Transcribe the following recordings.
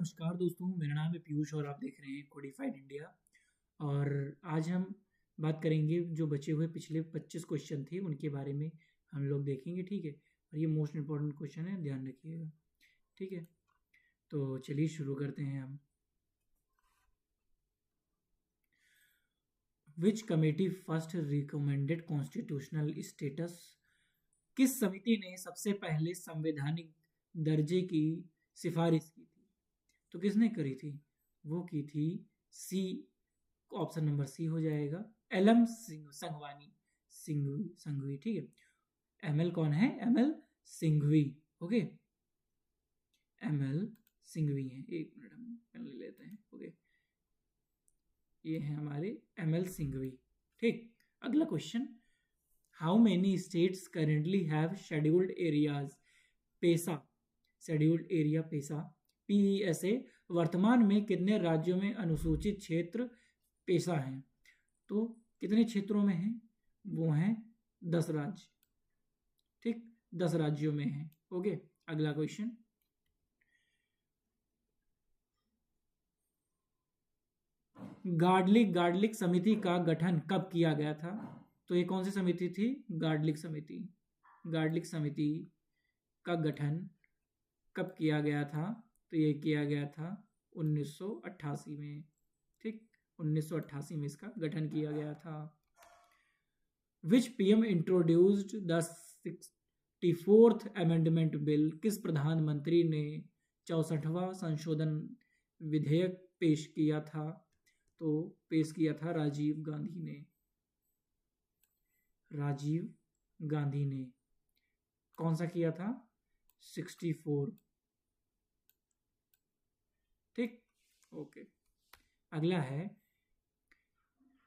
नमस्कार दोस्तों, मेरा नाम है पीयूष और आप देख रहे हैं कोडिफाइड इंडिया। और आज हम बात करेंगे जो बचे हुए पिछले 25 क्वेश्चन थे उनके बारे में हम लोग देखेंगे। ठीक है, और ये मोस्ट इम्पॉर्टेंट क्वेश्चन है, ध्यान रखिएगा। ठीक है, तो चलिए शुरू करते हैं हम। विच committee first recommended constitutional status? किस समिति ने सबसे पहले संवैधानिक दर्जे की सिफारिश की थी? तो किसने करी थी? वो की थी सी, ऑप्शन नंबर सी हो जाएगा, एल एम संघवानी, संघवी। ठीक है, एम एल कौन है? M L Singhvi. Okay, M L Singhvi है। एक मिनट हम पेन ले लेते हैं। ओके, ये है हमारे एम एल सिंघवी। ठीक, अगला question, how many states currently have scheduled areas? PESA, scheduled area PESA, PESA। वर्तमान में कितने राज्यों में अनुसूचित क्षेत्र पेशा हैं? तो कितने क्षेत्रों में हैं? वो हैं 10 राज्य। ठीक, 10 राज्यों में हैं। ओके, अगला क्वेश्चन, गार्डलिक समिति का गठन कब किया गया था? तो ये कौन सी समिति थी? गार्डलिक समिति। गार्डलिक समिति का गठन कब किया गया था? तो ये किया गया था 1988 में। ठीक, 1988 में इसका गठन किया गया था। विच PM introduced the 64th amendment bill? किस प्रधानमंत्री ने 64वां संशोधन विधेयक पेश किया था? तो पेश किया था राजीव गांधी ने। राजीव गांधी ने कौन सा किया था? 64। ठीक, ओके। अगला है,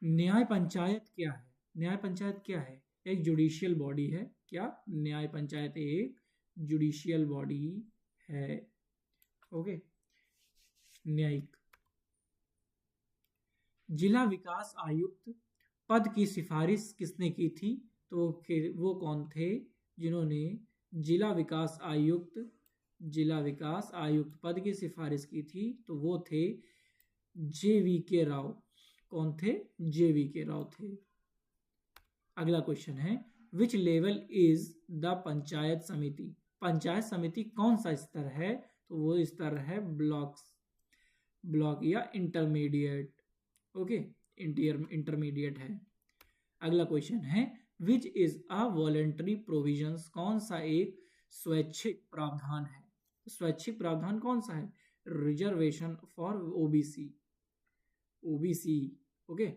न्याय पंचायत क्या है? न्याय पंचायत क्या है? एक जुडिशियल बॉडी है। क्या? न्याय पंचायत एक जुडिशियल बॉडी है। ओके, न्यायिक। जिला विकास आयुक्त पद की सिफारिश किसने की थी? तो वो कौन थे जिन्होंने जिला विकास आयुक्त पद की सिफारिश की थी? तो वो थे JVK राव। कौन थे? JVK राव थे। अगला क्वेश्चन है, which level is the panchayat समिति? पंचायत समिति कौन सा स्तर है? तो वो स्तर है ब्लॉक या इंटरमीडिएट। ओके, इंटरमीडिएट है। अगला क्वेश्चन है, which is a voluntary provisions? कौन सा एक स्वैच्छिक प्रावधान है? स्वैच्छिक प्रावधान कौन सा है? Reservation for OBC. ओके,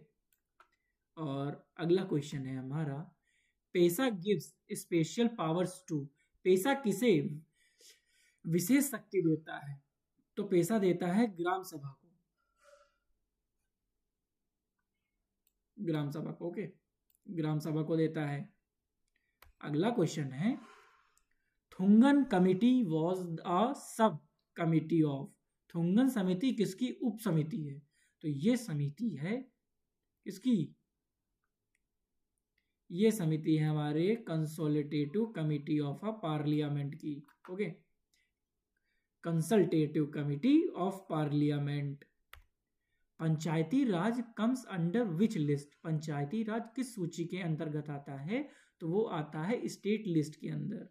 और अगला क्वेश्चन है हमारा, पेसा गिव्स स्पेशल पावर्स टू? पेसा किसे विशेष शक्ति देता है? तो पेसा देता है ग्राम सभा को। ग्राम सभा को, ओके, ग्राम सभा को देता है। अगला क्वेश्चन है, थुंगन कमिटी वॉज अ सब कमिटी ऑफ? थुंगन समिति किसकी उप समिति है? तो ये समिति है किसकी? ये समिति है हमारे consolidative committee of a parliament की। Okay, consultative committee of parliament. Panchayati raj comes under which list? Panchayati raj किस सूची के अंतर्गत आता है? तो वो आता है स्टेट लिस्ट के अंदर।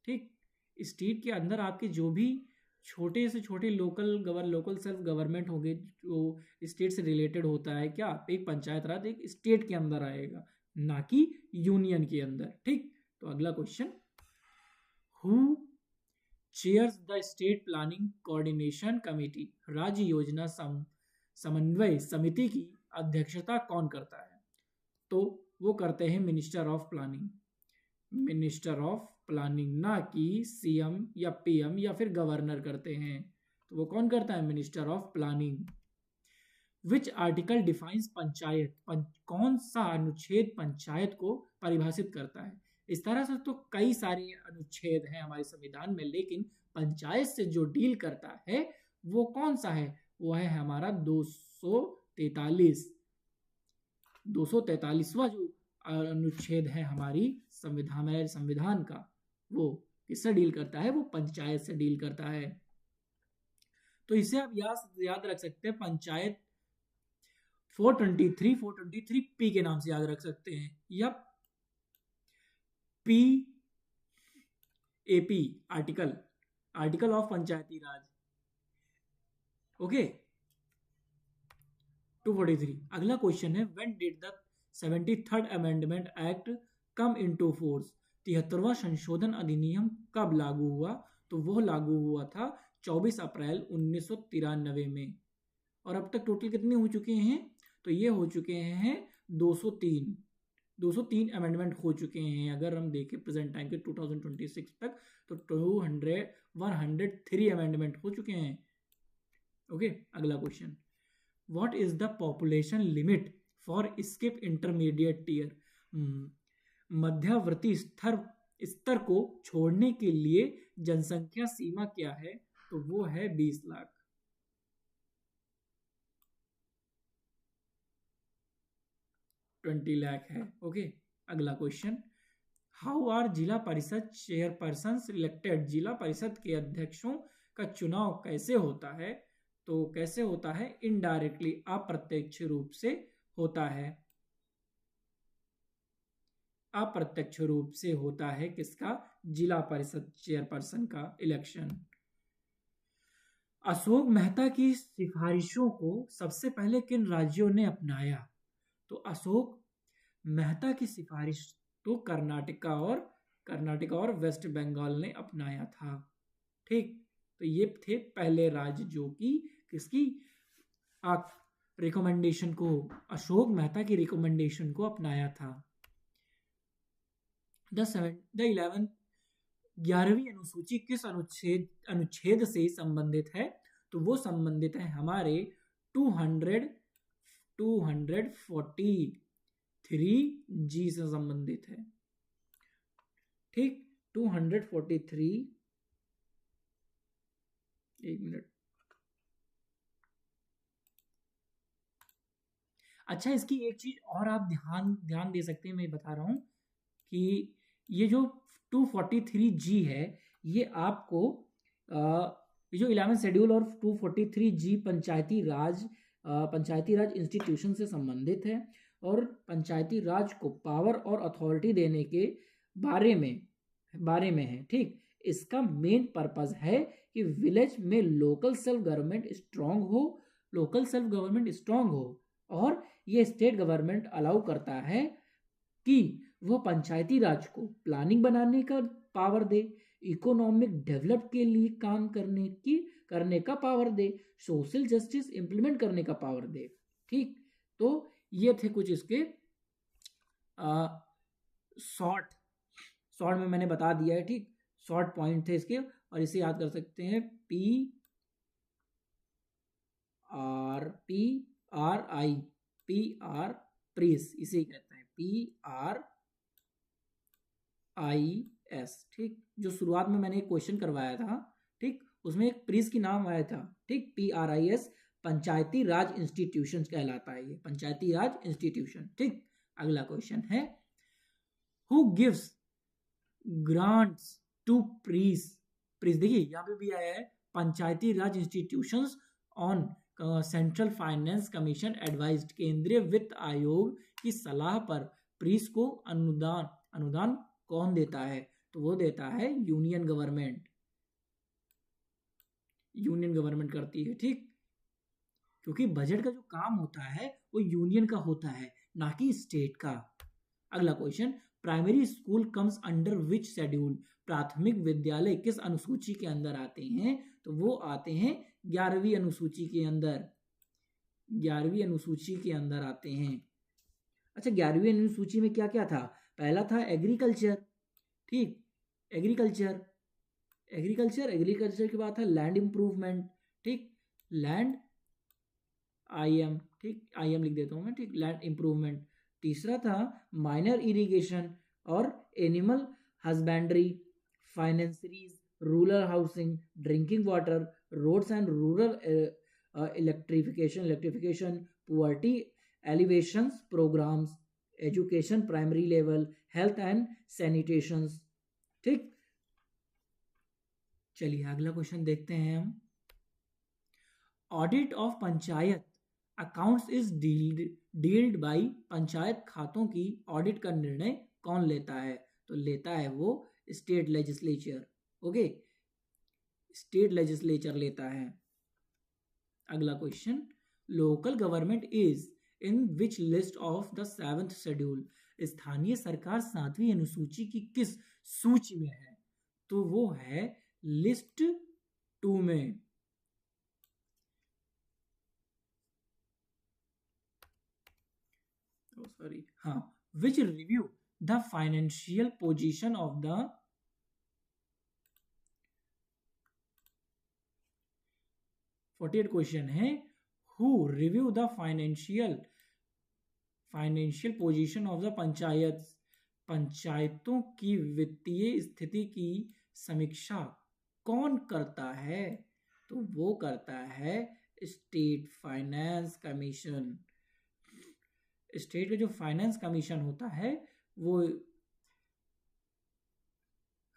ठीक, स्टेट के अंदर आपके जो भी छोटे से छोटे लोकल सेल्फ गवर्नमेंट होंगे जो स्टेट से रिलेटेड होता है, क्या एक पंचायत राज एक स्टेट के अंदर आएगा, ना कि यूनियन के अंदर। ठीक, तो अगला question, who chairs the state planning coordination committee? राज्य योजना समन्वय समिति की अध्यक्षता कौन करता है? तो वो करते हैं minister of planning. Minister of planning, ना कि CM या PM या फिर गवर्नर करते हैं। तो वो कौन करता है? Minister of planning. Which article defines panchayat? कौन सा अनुच्छेद पंचायत को परिभाषित करता है? इस तरह से तो कई सारे अनुच्छेद हैं हमारे संविधान में, लेकिन पंचायत से जो डील करता है वो कौन सा है? वो है हमारा 243वां जो अनुच्छेद है हमारी संविधान का, वो किससे डील करता है? वो पंचायत से डील करता है। तो इसे आप याद रख सकते हैं पंचायत 423 पी के नाम से याद रख सकते हैं, या P AP, article of panchayati raj. Okay 243। अगला क्वेश्चन है when did the 73rd amendment act come into force? 73वां संशोधन अधिनियम कब लागू हुआ? तो वो लागू हुआ था 24 अप्रैल 1993 में। और अब तक टोटल कितने हो चुके हैं? तो ये हो चुके हैं 203 अमेंडमेंट हो चुके हैं। अगर हम देखें प्रेजेंट टाइम के 2026 तक तो 103 अमेंडमेंट हो चुके हैं। ओके अगला question, what is the population limit for skip intermediate tier? मध्यवर्ती स्तर को छोड़ने के लिए जनसंख्या सीमा क्या है? तो वो है 20 लाख। है। ओके अगला क्वेश्चन, हाउ आर जिला परिषद चेयरपर्सन सिलेक्टेड? जिला परिषद के अध्यक्षों का चुनाव कैसे होता है? तो कैसे होता है? इनडायरेक्टली, अप्रत्यक्ष रूप से होता है। अप्रत्यक्ष रूप से होता है किसका? जिला परिषद चेयरपर्सन का इलेक्शन। अशोक मेहता की सिफारिशों को सबसे पहले किन राज्यों ने अपनाया? तो अशोक मेहता की सिफारिश तो कर्नाटका और वेस्ट बंगाल ने अपनाया था। ठीक, तो ये थे पहले राज्य जो कि किसकी रिकमेंडेशन को, अशोक मेहता की रिकमेंडेशन को अपनाया था। द 11th 11वीं अनुसूची किस अनुच्छेद से संबंधित है? तो वो संबंधित है हमारे 243 जी से संबंधित है। ठीक, 243, एक मिनट। अच्छा, इसकी एक चीज और आप ध्यान दे सकते हैं, मैं बता रहा हूं कि ये जो 243 जी है, ये आपको ये जो 11 शेड्यूल और 243 जी पंचायती राज इंस्टीट्यूशन से संबंधित है और पंचायती राज को पावर और अथॉरिटी देने के बारे में है। ठीक, इसका मेन पर्पस है कि विलेज में लोकल सेल्फ गवर्नमेंट स्ट्रांग हो और ये स्टेट गवर्नमेंट अलाउ करता है कि वो पंचायती राज को प्लानिंग बनाने का पावर दे, इकोनॉमिक डेवलप के लिए काम करने का पावर दे, सोशल जस्टिस इंप्लीमेंट करने का पावर दे। ठीक, तो ये थे कुछ इसके शॉर्ट में मैंने बता दिया है। ठीक, शॉर्ट पॉइंट थे इसके, और इसे याद कर सकते हैं PR प्रीस, इसे कहते हैं PRIS। ठीक, जो शुरुआत में मैंने एक क्वेश्चन करवाया था, ठीक, उसमें एक प्रीस की नाम आया था। ठीक, PRIS पंचायती राज इंस्टीट्यूशन कहलाता है, ये पंचायती राज इंस्टीट्यूशन। ठीक, अगला क्वेश्चन है, who gives grants to PRIs? देखिए यहाँ पे भी आया है, panchayati raj institutions on central finance commission advised, केंद्रीय वित्त आयोग की सलाह पर प्रीस को अनुदान कौन देता है? तो वो देता है यूनियन गवर्नमेंट करती है। ठीक, क्योंकि बजट का जो काम होता है वो यूनियन का होता है, ना कि स्टेट का। अगला question, primary school comes under विच शेड्यूल? प्राथमिक विद्यालय किस अनुसूची के अंदर आते हैं? तो वो आते हैं 11वीं अनुसूची के अंदर। 11वीं अनुसूची के अंदर आते हैं। अच्छा, 11वीं अनुसूची में क्या क्या था? पहला था एग्रीकल्चर। ठीक, एग्रीकल्चर के बाद था लैंड इंप्रूवमेंट। ठीक, लैंड IM, ठीक, IM लिख देता हूं मैं। ठीक, लैंड इंप्रूवमेंट। तीसरा था माइनर इरिगेशन और animal husbandry, fisheries, rural housing, drinking water, roads and rural electrification, poverty alleviation programs, education primary level, health and sanitation. ठीक, चलिए अगला क्वेश्चन देखते हैं हम। Audit of panchayat accounts is dealt by, panchayat खातों की ऑडिट का निर्णय कौन लेता है? तो लेता है वो state legislature. Okay, state legislature लेता है। अगला question, local government is in which list of the 7th schedule? स्थानीय सरकार 7वीं अनुसूची की किस सूची में है? तो वो है लिस्ट 2 में। सॉरी, हाँ, which review the financial position of the 48 question है, who review the financial position of the panchayat? पंचायतों की वित्तीय स्थिति की समीक्षा कौन करता है? तो वो करता है स्टेट फाइनेंस कमीशन। स्टेट का जो फाइनेंस कमीशन होता है वो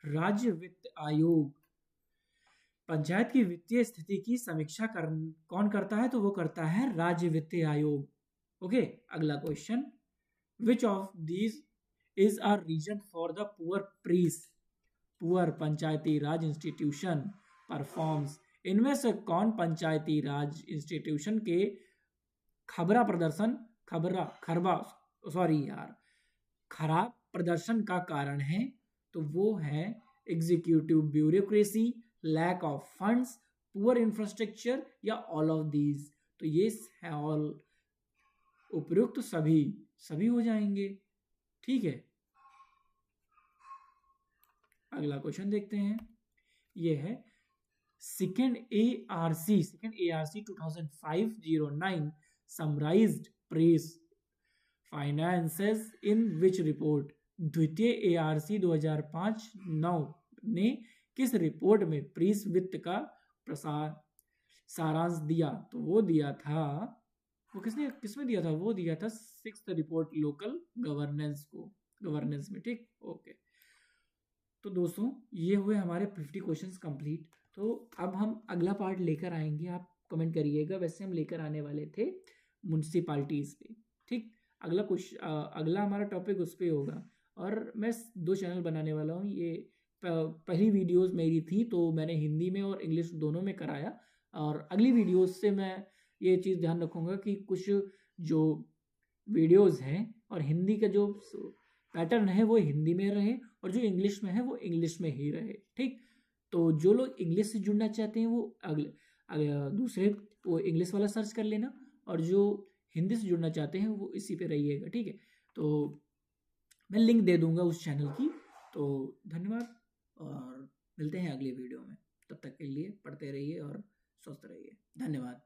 राज्य वित्त आयोग पंचायत की वित्तीय स्थिति की समीक्षा कौन करता है? तो वो करता है राज्य वित्तीय आयोग। ओके, अगला question, which of these is a reason for the poor Panchayati Raj institution performs? इनमें से कौन पंचायती राज इंस्टीट्यूशन के खराब प्रदर्शन का कारण है? तो वो है executive bureaucracy, lack of funds, poor infrastructure, या ऑल ऑफ दीज। तो ये है ऑल, उपयुक्त सभी हो जाएंगे। ठीक है, अगला क्वेश्चन देखते हैं। ये है second ARC 2005-09 summarised PRIs finances in which report? द्वितीय ARC 2005-9 ने किस रिपोर्ट में प्रेस वित्त का सारांश दिया? तो वो दिया था, वो किसमें दिया था? वो दिया था 6th रिपोर्ट लोकल गवर्नेंस में। ठीक, ओके। तो दोस्तों ये हुए हमारे 50 क्वेश्चंस कंप्लीट। तो अब हम अगला पार्ट लेकर आएंगे, आप कमेंट करिएगा। वैसे हम लेकर आने वाले थे म्युनिसिपालिटीज पे। ठीक, अगला हमारा टॉपिक उस पर होगा। और मैं 2 चैनल बनाने वाला हूँ। ये पहली वीडियोस मेरी थी तो मैंने हिंदी में और इंग्लिश दोनों में कराया, और अगली वीडियोस से मैं ये चीज़ ध्यान रखूँगा कि कुछ जो वीडियोस हैं और हिंदी का जो पैटर्न है वो हिंदी में रहे, और जो इंग्लिश में है वो इंग्लिश में ही रहे। ठीक, तो जो लोग इंग्लिश से जुड़ना चाहते हैं वो दूसरे वो इंग्लिश वाला सर्च कर लेना, और जो हिंदी से जुड़ना चाहते हैं वो इसी पे रहिएगा। ठीक है, तो मैं लिंक दे दूंगा उस चैनल की। तो धन्यवाद, और मिलते हैं अगली वीडियो में। तब तक के लिए पढ़ते रहिए और स्वस्थ रहिए। धन्यवाद।